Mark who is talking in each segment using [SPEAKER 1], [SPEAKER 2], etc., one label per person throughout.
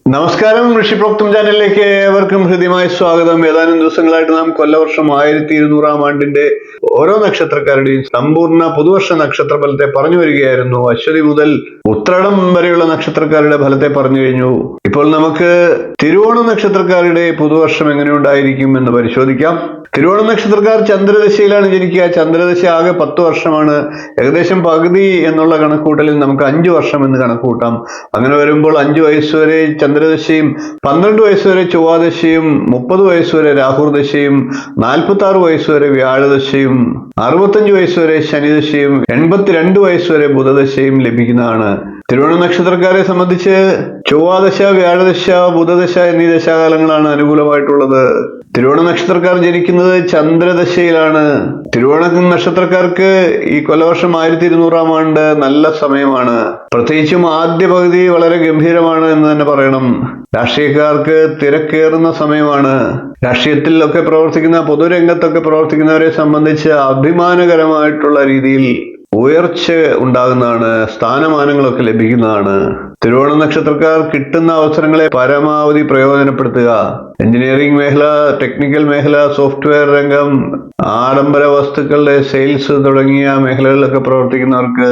[SPEAKER 1] നമസ്കാരം, ഋഷിപ്രോക്തം ചാനലിലേക്ക് ഏവർക്കും ഹൃദ്യമായ സ്വാഗതം. ഏതാനും ദിവസങ്ങളായിട്ട് നാം കൊല്ലവർഷം 1200 ആണ്ടിന്റെ ഓരോ നക്ഷത്രക്കാരുടെയും സമ്പൂർണ്ണ പുതുവർഷ നക്ഷത്ര ഫലത്തെ പറഞ്ഞു വരികയായിരുന്നു. അശ്വതി മുതൽ ഉത്രാടം വരെയുള്ള നക്ഷത്രക്കാരുടെ ഫലത്തെ പറഞ്ഞു കഴിഞ്ഞു. ഇപ്പോൾ നമുക്ക് തിരുവോണ നക്ഷത്രക്കാരുടെ പുതുവർഷം എങ്ങനെയുണ്ടായിരിക്കും എന്ന് പരിശോധിക്കാം. തിരുവോണ നക്ഷത്രക്കാർ ചന്ദ്രദശയിലാണ് ജനിക്കുക. ചന്ദ്രദശ ആകെ 10 വർഷമാണ്. ഏകദേശം പകുതി എന്നുള്ള കണക്കൂട്ടലിൽ നമുക്ക് 5 വർഷം എന്ന് കണക്കൂട്ടാം. അങ്ങനെ വരുമ്പോൾ 5 വയസ്സ് വരെ ചന്ദ്രദശയും 12 വയസ്സ് വരെ ചൊവ്വാദശയും 30 വയസ്സ് വരെ രാഹുർദശയും 46 വയസ്സ് വരെ വ്യാഴദശയും 65 വയസ്സ് വരെ ശനിദശയും 82 വയസ്സ് വരെ ബുധദശയും ലഭിക്കുന്നതാണ്. തിരുവോണ നക്ഷത്രക്കാരെ സംബന്ധിച്ച് ചൊവ്വാദശ, വ്യാഴദശ, ബുധദശ എന്നീ ദശാകാലങ്ങളാണ് അനുകൂലമായിട്ടുള്ളത്. തിരുവോണ നക്ഷത്രക്കാർ ജനിക്കുന്നത് ചന്ദ്രദശയിലാണ്. തിരുവോണ നക്ഷത്രക്കാർക്ക് ഈ കൊല്ലവർഷം 1200 ആണ്ട് നല്ല സമയമാണ്. പ്രത്യേകിച്ചും ആദ്യ പകുതി വളരെ ഗംഭീരമാണ് എന്ന് തന്നെ പറയണം. രാഷ്ട്രീയക്കാർക്ക് തിരക്കേറുന്ന സമയമാണ്. രാഷ്ട്രീയത്തിലൊക്കെ പ്രവർത്തിക്കുന്ന, പൊതുരംഗത്തൊക്കെ പ്രവർത്തിക്കുന്നവരെ സംബന്ധിച്ച് അഭിമാനകരമായിട്ടുള്ള രീതിയിൽ ഉയർച്ച ഉണ്ടാകുന്നതാണ്. സ്ഥാനമാനങ്ങളൊക്കെ ലഭിക്കുന്നതാണ്. തിരുവോണ നക്ഷത്രക്കാർ കിട്ടുന്ന അവസരങ്ങളെ പരമാവധി പ്രയോജനപ്പെടുത്തുക. എഞ്ചിനീയറിംഗ് മേഖല, ടെക്നിക്കൽ മേഖല, സോഫ്റ്റ്വെയർ രംഗം, ആഡംബര വസ്തുക്കളുടെ സെയിൽസ് തുടങ്ങിയ മേഖലകളിലൊക്കെ പ്രവർത്തിക്കുന്നവർക്ക്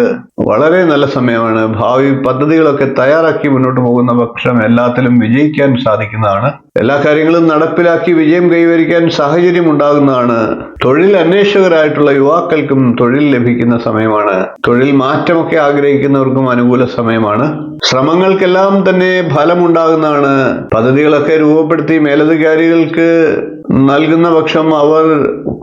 [SPEAKER 1] വളരെ നല്ല സമയമാണ്. ഭാവി പദ്ധതികളൊക്കെ തയ്യാറാക്കി മുന്നോട്ട് പോകുന്ന പക്ഷം എല്ലാത്തിലും വിജയിക്കാൻ സാധിക്കുന്നതാണ്. എല്ലാ കാര്യങ്ങളും നടപ്പിലാക്കി വിജയം കൈവരിക്കാൻ സാഹചര്യം ഉണ്ടാകുന്നതാണ്. തൊഴിൽ അന്വേഷകരായിട്ടുള്ള യുവാക്കൾക്കും തൊഴിൽ ലഭിക്കുന്ന സമയമാണ്. തൊഴിൽ മാറ്റമൊക്കെ ആഗ്രഹിക്കുന്നവർക്കും അനുകൂല സമയമാണ്. ശ്രമങ്ങൾക്കെല്ലാം തന്നെ ഫലമുണ്ടാകുന്നതാണ്. പദ്ധതികളൊക്കെ രൂപപ്പെടുത്തി മേലധികാരികൾക്ക് നൽകുന്ന പക്ഷം അവർ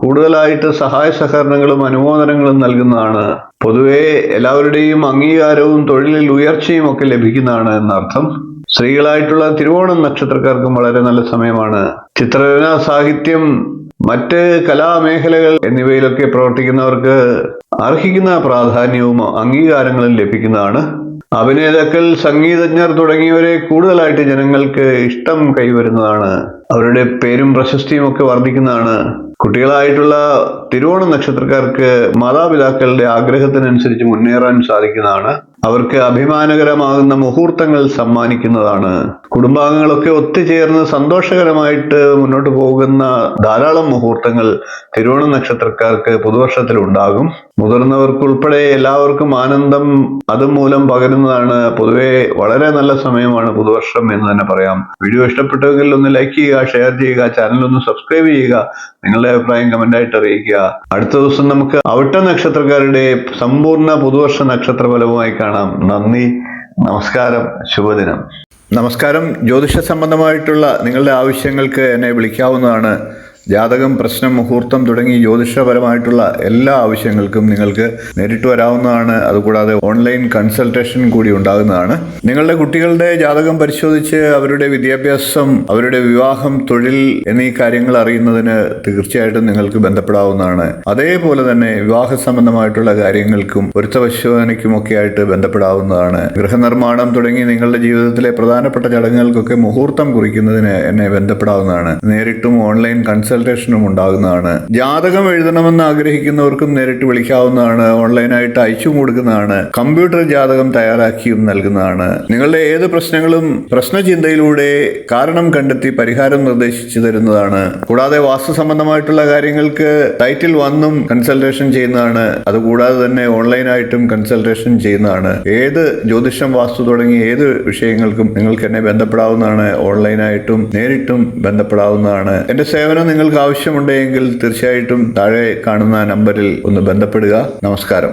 [SPEAKER 1] കൂടുതലായിട്ട് സഹായ സഹകരണങ്ങളും അനുമോദനങ്ങളും നൽകുന്നതാണ്. പൊതുവെ എല്ലാവരുടെയും അംഗീകാരവും തൊഴിലിൽ ഉയർച്ചയും ഒക്കെ ലഭിക്കുന്നതാണ് എന്നർത്ഥം. സ്ത്രീകളായിട്ടുള്ള തിരുവോണം നക്ഷത്രക്കാർക്കും വളരെ നല്ല സമയമാണ്. ചിത്രരചന, സാഹിത്യം, മറ്റ് കലാമേഖലകൾ എന്നിവയിലൊക്കെ പ്രവർത്തിക്കുന്നവർക്ക് അർഹിക്കുന്ന പ്രാധാന്യവും അംഗീകാരങ്ങളും ലഭിക്കുന്നതാണ്. അഭിനേതാക്കൾ, സംഗീതജ്ഞർ തുടങ്ങിയവരെ കൂടുതലായിട്ട് ജനങ്ങൾക്ക് ഇഷ്ടം കൈവരുന്നതാണ്. അവരുടെ പേരും പ്രശസ്തിയും ഒക്കെ വർദ്ധിക്കുന്നതാണ്. കുട്ടികളായിട്ടുള്ള തിരുവോണ നക്ഷത്രക്കാർക്ക് മാതാപിതാക്കളുടെ ആഗ്രഹത്തിനനുസരിച്ച് മുന്നേറാൻ സാധിക്കുന്നതാണ്. അവർക്ക് അഭിമാനകരമാകുന്ന മുഹൂർത്തങ്ങൾ സമ്മാനിക്കുന്നതാണ്. കുടുംബാംഗങ്ങളൊക്കെ ഒത്തുചേർന്ന് സന്തോഷകരമായിട്ട് മുന്നോട്ട് പോകുന്ന ധാരാളം മുഹൂർത്തങ്ങൾ തിരുവോണ നക്ഷത്രക്കാർക്ക് പുതുവർഷത്തിൽ ഉണ്ടാകും. മുതിർന്നവർക്കുൾപ്പെടെ എല്ലാവർക്കും ആനന്ദം അതുമൂലം പകരുന്നതാണ്. പൊതുവെ വളരെ നല്ല സമയമാണ് പുതുവർഷം എന്ന് തന്നെ പറയാം. വീഡിയോ ഇഷ്ടപ്പെട്ടുവെങ്കിൽ ഒന്ന് ലൈക്ക് ചെയ്യുക, ഷെയർ ചെയ്യുക, ചാനൽ ഒന്ന് സബ്സ്ക്രൈബ് ചെയ്യുക, നിങ്ങളുടെ അഭിപ്രായം കമന്റായിട്ട് അറിയിക്കുക. അടുത്ത ദിവസം നമുക്ക് അവിട്ട നക്ഷത്രക്കാരുടെ സമ്പൂർണ്ണ പുതുവർഷ നക്ഷത്ര ഫലവുമായി കാണാം. നന്ദി, നമസ്കാരം, ശുഭദിനം. നമസ്കാരം. ജ്യോതിഷ സംബന്ധമായിട്ടുള്ള നിങ്ങളുടെ ആവശ്യങ്ങൾക്ക് എന്നെ വിളിക്കാവുന്നതാണ്. ജാതകം, പ്രശ്നം, മുഹൂർത്തം തുടങ്ങി ജ്യോതിഷപരമായിട്ടുള്ള എല്ലാ ആവശ്യങ്ങൾക്കും നിങ്ങൾക്ക് നേരിട്ട് വരാവുന്നതാണ്. അതുകൂടാതെ ഓൺലൈൻ കൺസൾട്ടേഷൻ കൂടി ഉണ്ടാകുന്നതാണ്. നിങ്ങളുടെ കുട്ടികളുടെ ജാതകം പരിശോധിച്ച് അവരുടെ വിദ്യാഭ്യാസം, അവരുടെ വിവാഹം, തൊഴിൽ എന്നീ കാര്യങ്ങൾ അറിയുന്നതിന് തീർച്ചയായിട്ടും നിങ്ങൾക്ക് ബന്ധപ്പെടാവുന്നതാണ്. അതേപോലെ തന്നെ വിവാഹ സംബന്ധമായിട്ടുള്ള കാര്യങ്ങൾക്കും പൊരുത്തപരിശോധനയ്ക്കുമൊക്കെ ആയിട്ട് ബന്ധപ്പെടാവുന്നതാണ്. ഗൃഹനിർമ്മാണം തുടങ്ങി നിങ്ങളുടെ ജീവിതത്തിലെ പ്രധാനപ്പെട്ട ചടങ്ങുകൾക്കൊക്കെ മുഹൂർത്തം കുറിക്കുന്നതിന് എന്നെ ബന്ധപ്പെടാവുന്നതാണ്. നേരിട്ടും ഓൺലൈൻ കൺസൾട്ടേഷനും ഉണ്ടാകുന്നതാണ്. ജാതകം എഴുതണമെന്ന് ആഗ്രഹിക്കുന്നവർക്കും നേരിട്ട് വിളിക്കാവുന്നതാണ്. ഓൺലൈനായിട്ട് അയച്ചു കൊടുക്കുന്നതാണ്. കമ്പ്യൂട്ടർ ജാതകം തയ്യാറാക്കിയും നൽകുന്നതാണ്. നിങ്ങളുടെ ഏത് പ്രശ്നങ്ങളും പ്രശ്നചിന്തയിലൂടെ കാരണം കണ്ടെത്തി പരിഹാരം നിർദ്ദേശിച്ചു തരുന്നതാണ്. കൂടാതെ വാസ്തു സംബന്ധമായിട്ടുള്ള കാര്യങ്ങൾക്ക് ടൈറ്റിൽ വന്നും കൺസൾട്ടേഷൻ ചെയ്യുന്നതാണ്. അതുകൂടാതെ തന്നെ ഓൺലൈനായിട്ടും കൺസൾട്ടേഷൻ ചെയ്യുന്നതാണ്. ഏത് ജ്യോതിഷം, വാസ്തു തുടങ്ങി ഏത് വിഷയങ്ങൾക്കും നിങ്ങൾക്ക് എന്നെ ബന്ധപ്പെടാവുന്നതാണ്. ഓൺലൈനായിട്ടും നേരിട്ടും ബന്ധപ്പെടാവുന്നതാണ്. എന്റെ സേവനം നിങ്ങൾക്ക് ആവശ്യമുണ്ടെങ്കിൽ തീർച്ചയായിട്ടും താഴെ കാണുന്ന നമ്പറിൽ ഒന്ന് ബന്ധപ്പെടുക. നമസ്കാരം.